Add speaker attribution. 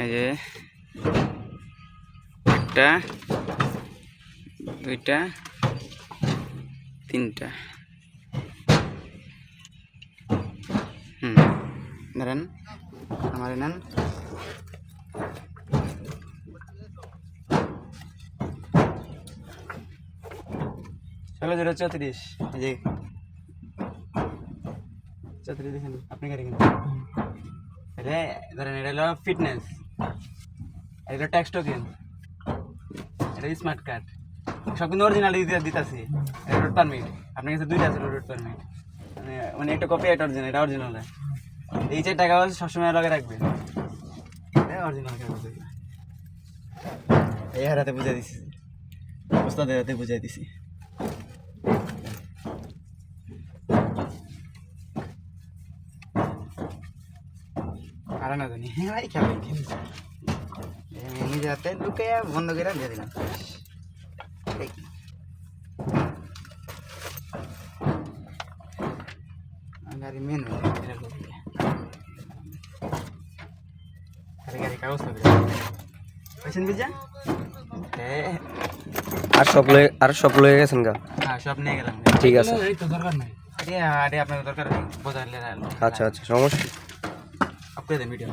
Speaker 1: এই যে একটা, দুইটা, তিনটা। ধরেন আমার নেন। ষোলো 034। এই যে 34 দেখেন আপনি গাড়ি কিনতে। এটা ধরেন এটা হলো ফিটনেস, এটা ট্যাক্স টোকেন, এটা স্মার্ট কার্ড, সব কিন্তু অরিজিনাল দিতেছি। রোড পারমিট আপনার কাছে দুইটা আছে রোড পারমিট, মানে একটা কপি একটা অরিজিনাল। এটা অরিজিনাল। এই 4 টাকা সবসময় লগে রাখবেন। অরিজিনাল কাগজ এই হারাতে বুঝাই দিছি, ওস্তাদের হাতে বুঝাই দিছি। আর না জানি ভাই খেলা নিজে হাতে ঢুকে বন্ধ করে দিয়ে দিলাম। গাড়ি মেন গাড়ি কাগজ পয়সা বুঝা।
Speaker 2: আর সব লয়ে গেছেন গা?
Speaker 1: হ্যাঁ সব নিয়ে গেলাম।
Speaker 2: ঠিক আছে,
Speaker 1: দরকার নাই। আরে আপনার দরকার বোঝাইলে।
Speaker 2: আচ্ছা সমস্যা।
Speaker 1: আপনি দেন ভিডিও।